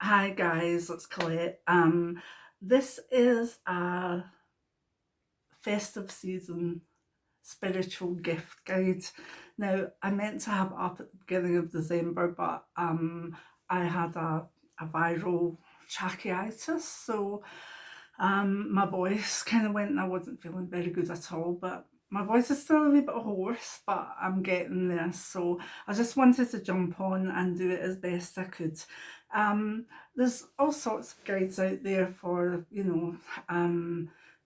Hi guys, it's Colette. This is a festive season spiritual gift guide. Now, I meant to have it up at the beginning of December, but I had a viral tracheitis, so my voice kind of went and I wasn't feeling very good at all, but my voice is still a wee bit hoarse, but I'm getting there. So I just wanted to jump on and do it as best I could. There's all sorts of guides out there for,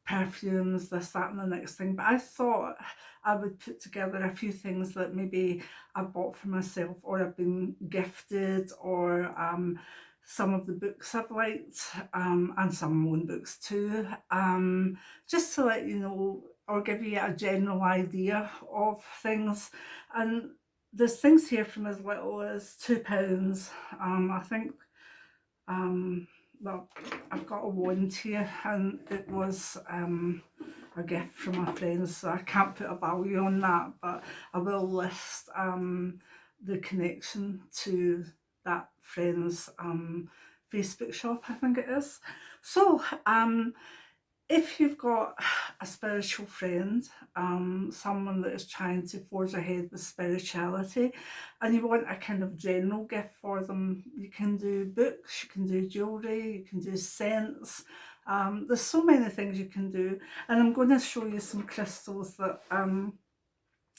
perfumes, this, that, and the next thing. But I thought I would put together a few things that maybe I've bought for myself or I've been gifted or some of the books I've liked and some of my own books too, just to let you know or give you a general idea of things. And there's things here from as little as £2. I think, well, I've got a wand here and it was a gift from my friends, so I can't put a value on that, but I will list the connection to that friend's Facebook shop, I think it is. So, if you've got a spiritual friend, someone that is trying to forge ahead with spirituality, and you want a kind of general gift for them, you can do books, you can do jewellery, you can do scents. There's so many things you can do, and I'm going to show you some crystals that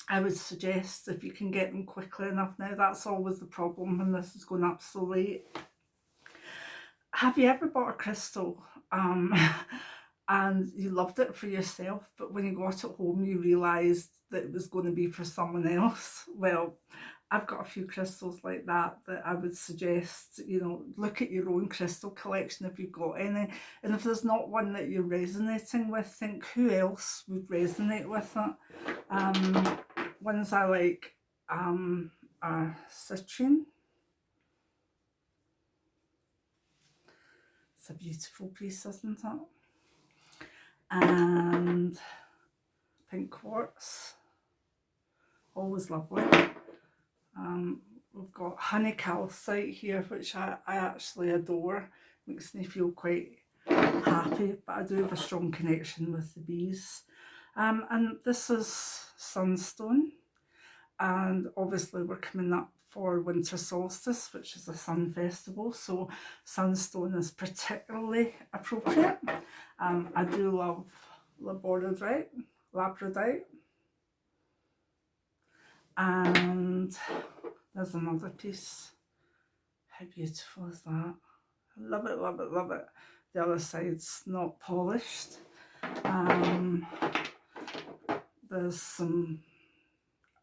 I would suggest if you can get them quickly enough. Now, that's always the problem when this is going up so late. Have you ever bought a crystal and you loved it for yourself, but when you got it home you realised that it was going to be for someone else? Well, I've got a few crystals like that I would suggest, look at your own crystal collection if you've got any. And if there's not one that you're resonating with, think who else would resonate with it. Ones I like are citrine. It's a beautiful piece, isn't it? And pink quartz, always lovely. We've got honey calcite here, which I actually adore. Makes me feel quite happy, but I do have a strong connection with the bees. And this is sunstone, and obviously we're coming up for winter solstice, which is a sun festival, so sunstone is particularly appropriate. I do love labradorite, and there's another piece. How beautiful is that? I love it, love it, love it. The other side's not polished. There's some,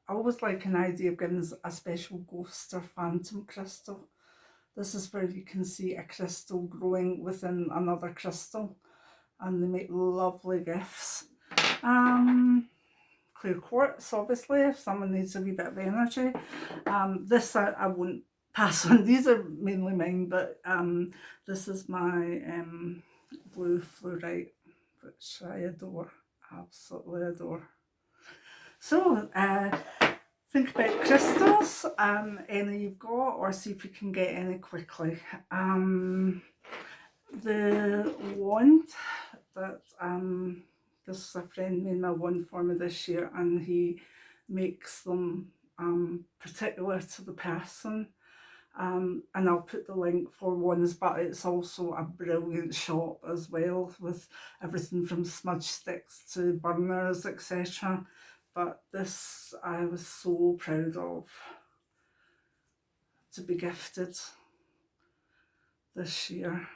I always like an idea of getting a special ghost or phantom crystal. This is where you can see a crystal growing within another crystal, and they make lovely gifts. Clear quartz, obviously, if someone needs a wee bit of energy. This I won't pass on. These are mainly mine, but this is my blue fluorite, which I adore, absolutely adore. So think about crystals, any you've got, or see if you can get any quickly. The wand that this a friend made my wand for me this year, and he makes them particular to the person. And I'll put the link for wands, but it's also a brilliant shop as well, with everything from smudge sticks to burners, etc. But this I was so proud of to be gifted this year.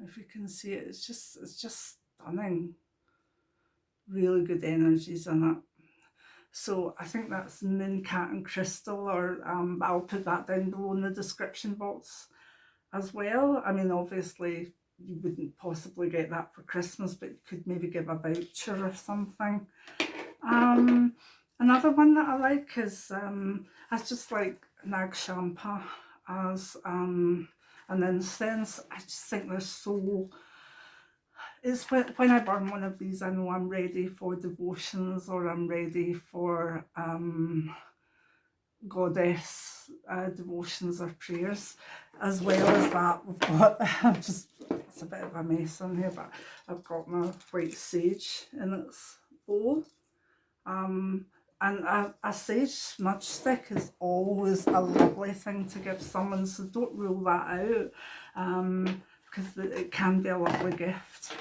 If you can see it, it's just stunning. Really good energies in it. So I think that's Moon Cat and Crystal, or I'll put that down below in the description box as well. I mean, obviously you wouldn't possibly get that for Christmas, but you could maybe give a voucher or something. Another one that I like is I just like Nag Champa as an incense. I just think they're so, it's when I burn one of these, I know I'm ready for devotions, or I'm ready for goddess devotions or prayers. As well as that, we've got, it's a bit of a mess on here, but I've got my white sage in its bowl. And a sage smudge stick is always a lovely thing to give someone, so don't rule that out, because it can be a lovely gift.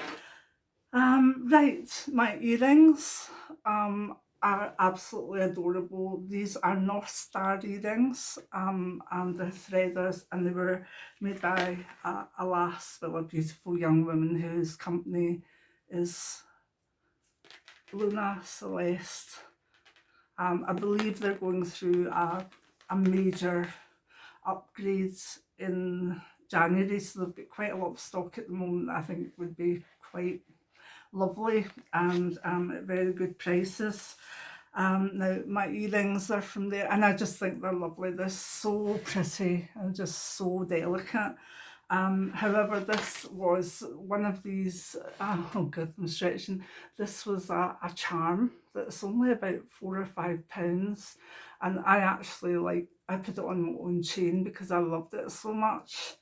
Right, my earrings are absolutely adorable. These are North Star earrings, and the threaders, and they were made by a lass, well, a beautiful young woman whose company is Luna Celeste. I believe they're going through a major upgrade in January, so they've got quite a lot of stock at the moment. I think would be quite lovely and at very good prices. Now my earrings are from there, and I just think they're lovely. They're so pretty and just so delicate. However, this was one of these, oh god, I'm stretching. This was a charm that's only about £4 or £5, and I put it on my own chain because I loved it so much.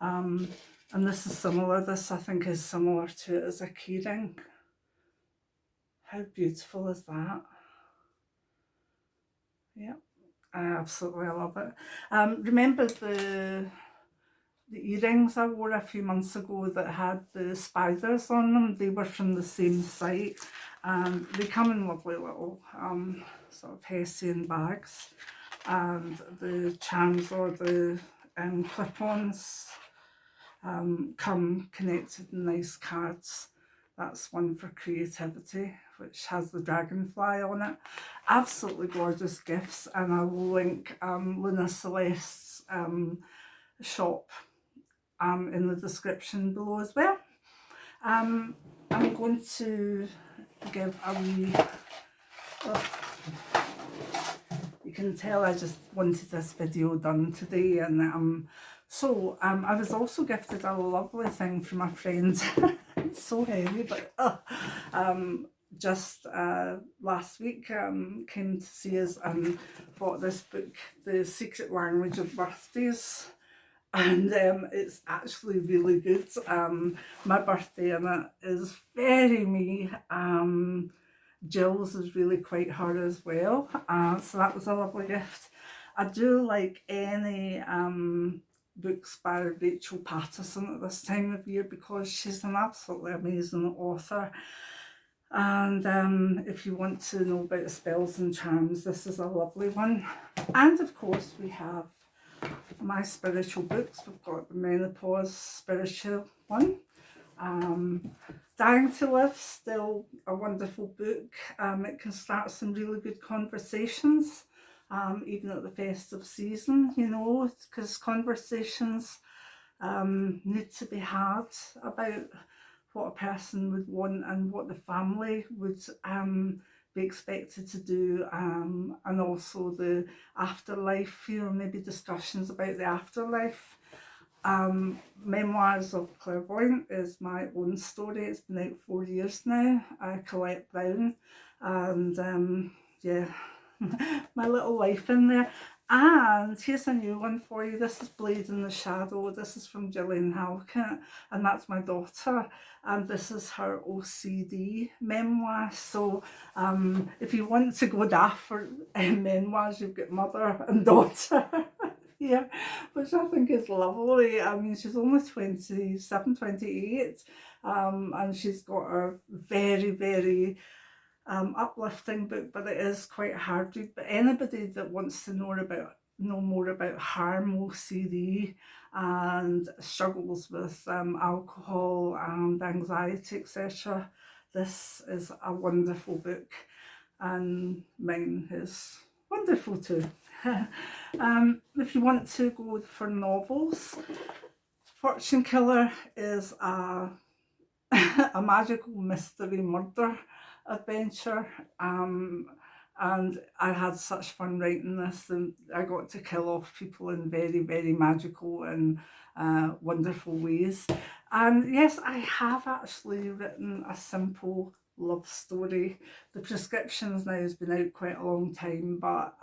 And this is similar. This, I think, is similar to it as a keyring. How beautiful is that? Yeah, I absolutely love it. Remember the earrings I wore a few months ago that had the spiders on them? They were from the same site, and they come in lovely little sort of Hessian bags, and the charms or the clip-ons come connected in nice cards. That's one for creativity, which has the dragonfly on it. Absolutely gorgeous gifts, and I will link Luna Celeste's shop in the description below as well. I'm going to give a wee... you can tell I just wanted this video done today, and so I was also gifted a lovely thing from a friend. It's so heavy, but just last week came to see us and bought this book, The Secret Language of Birthdays, and it's actually really good. My birthday in it is very me. Jill's is really quite her as well, so that was a lovely gift. I do like any books by Rachel Patterson at this time of year because she's an absolutely amazing author, and if you want to know about the spells and charms, this is a lovely one. And of course we have my spiritual books. We've got the Menopause spiritual one, Dying to Live, still a wonderful book. It can start some really good conversations, even at the festive season, you know, because conversations need to be had about what a person would want and what the family would be expected to do, and also the afterlife, you know, maybe discussions about the afterlife. Memoirs of Clairvoyant is my own story. It's been out 4 years now. Colette, and yeah, my little life in there. And here's a new one for you. This is Blade in the Shadow. This is from Gillian Halkett, and that's my daughter. And this is her OCD memoir. So if you want to go daft for memoirs, you've got mother and daughter. Yeah, which I think is lovely. I mean, she's only 27, 28, and she's got a very, very uplifting book, but it is quite hard read. But anybody that wants to know more about harm, OCD, and struggles with alcohol and anxiety, etc., this is a wonderful book, and mine is wonderful too. If you want to go for novels, Fortune Killer is a magical mystery murder adventure, and I had such fun writing this, and I got to kill off people in very, very magical and wonderful ways. And yes, I have actually written a simple love story. The prescriptions now has been out quite a long time, but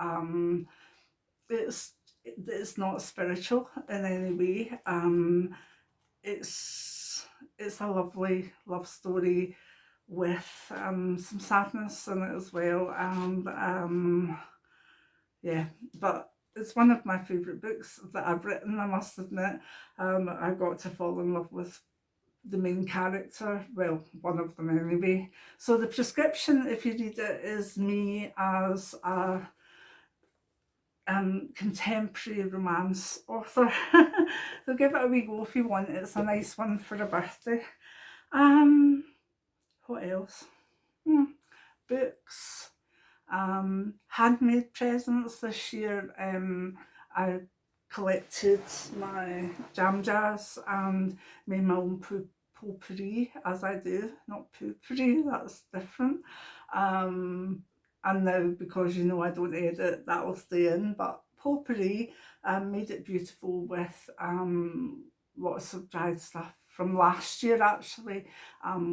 it's not spiritual in any way. It's a lovely love story with some sadness in it as well, and yeah, but it's one of my favourite books that I've written, I must admit. I got to fall in love with the main character, well, one of them anyway. So the prescription, if you read it, is me as a contemporary romance author. So give it a wee go if you want. It's a nice one for a birthday. What else? Books. Handmade presents this year. I collected my jam jars and made my own potpourri, as I do, not poopery, that's different. And now, because you know I don't edit, that'll stay in, but potpourri, made it beautiful with lots of dried stuff from last year actually,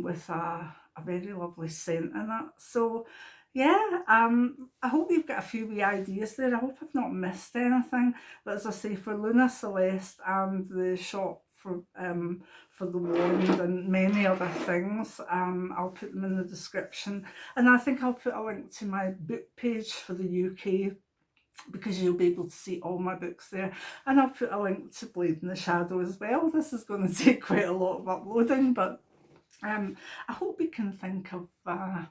with a very lovely scent in it. So yeah, I hope you've got a few wee ideas there. I hope I've not missed anything. But as I say, for Luna Celeste and the shop for the wand and many other things, I'll put them in the description. And I think I'll put a link to my book page for the UK, because you'll be able to see all my books there. And I'll put a link to Blade in the Shadow as well. This is going to take quite a lot of uploading, but I hope we can think of a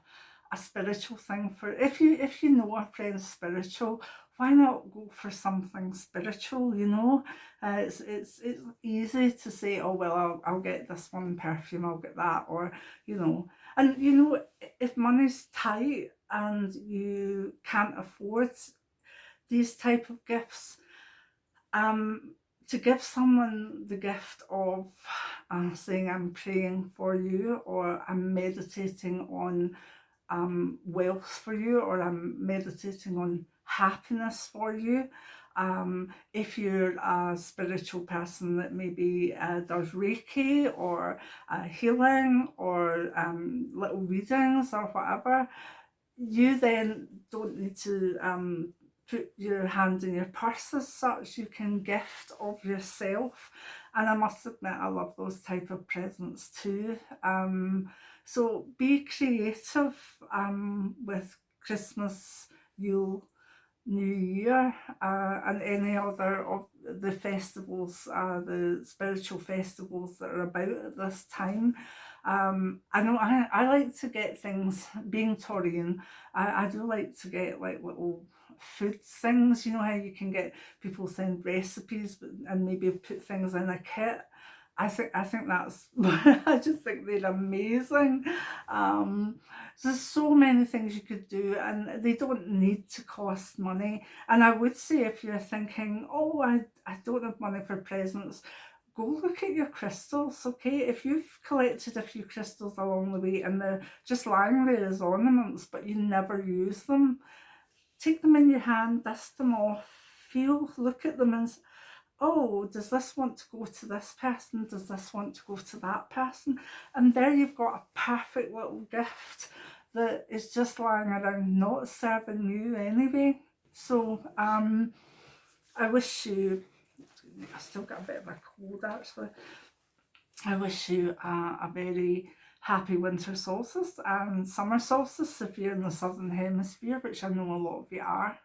spiritual thing for, if you know a friend's spiritual, why not go for something spiritual, you know? It's easy to say, oh well, I'll get this one perfume, I'll get that, or you know. And you know, if money's tight and you can't afford these type of gifts, to give someone the gift of saying I'm praying for you, or I'm meditating on wealth for you, or I'm meditating on happiness for you. If you're a spiritual person that maybe does Reiki or healing or little readings or whatever, you then don't need to put your hand in your purse as such. You can gift of yourself, and I must admit I love those type of presents too. So be creative with Christmas, Yule, New Year, and any other of the festivals, the spiritual festivals that are about at this time. I know I like to get things, being Taurian, I do like to get like little food things. You know how you can get people send recipes and maybe put things in a kit. I think that's I just think they're amazing. There's so many things you could do, and they don't need to cost money. And I would say, if you're thinking, oh, I don't have money for presents, go look at your crystals, okay? If you've collected a few crystals along the way and they're just lying there as ornaments, but you never use them, take them in your hand, dust them off, look at them and oh, does this want to go to this person? Does this want to go to that person? And there you've got a perfect little gift that is just lying around, not serving you anyway. So I wish you, I still got a bit of a cold actually, I wish you a very happy winter solstice and summer solstice if you're in the southern hemisphere, which I know a lot of you are.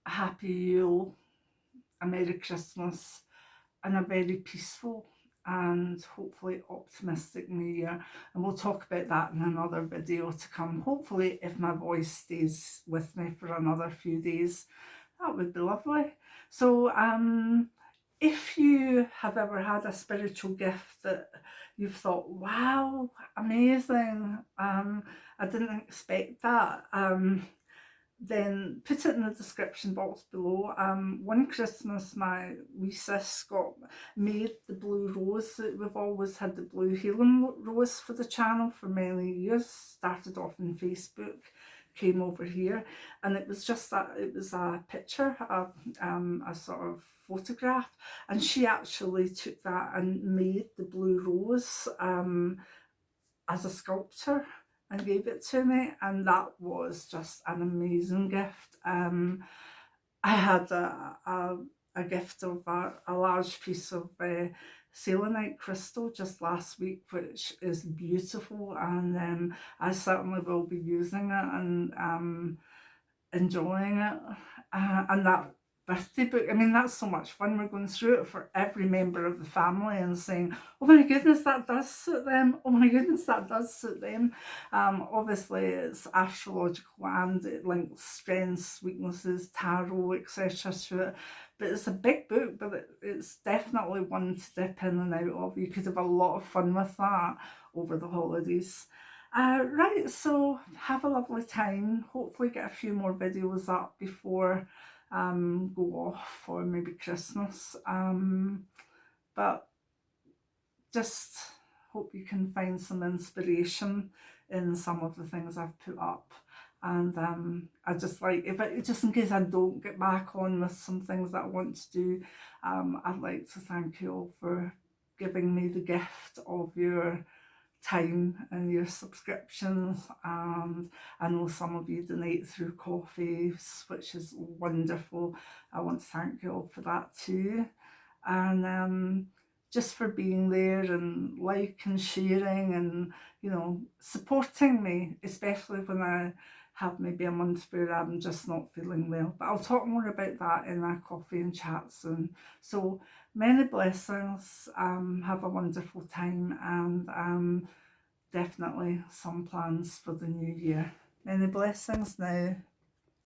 A happy Yule, a Merry Christmas, and a very peaceful and hopefully optimistic New Year. And we'll talk about that in another video to come. Hopefully, if my voice stays with me for another few days, that would be lovely. So if you have ever had a spiritual gift that you've thought, wow, amazing, I didn't expect that, then put it in the description box below. One Christmas my wee sis made the blue rose. We've always had the blue healing rose for the channel for many years. Started off on Facebook, came over here, and it was just that, it was a picture, a sort of photograph, and she actually took that and made the blue rose as a sculpture. and gave it to me, and that was just an amazing gift. I had a gift of a large piece of selenite crystal just last week, which is beautiful, and I certainly will be using it and enjoying it. And that birthday book, I mean, that's so much fun. We're going through it for every member of the family and saying, oh my goodness, that does suit them. Oh my goodness, that does suit them. Obviously, it's astrological and it links strengths, weaknesses, tarot, etc. to it. But it's a big book, but it's definitely one to dip in and out of. You could have a lot of fun with that over the holidays. Right, so have a lovely time. Hopefully get a few more videos up before go off for maybe Christmas. But just hope you can find some inspiration in some of the things I've put up. And I just like, just in case I don't get back on with some things that I want to do, I'd like to thank you all for giving me the gift of your time and your subscriptions, and I know some of you donate through coffees, which is wonderful. I want to thank you all for that too, and just for being there and and sharing and supporting me, especially when I have maybe a month where I'm just not feeling well. But I'll talk more about that in our coffee and chat soon. So many blessings. Have a wonderful time, and definitely some plans for the new year. Many blessings now.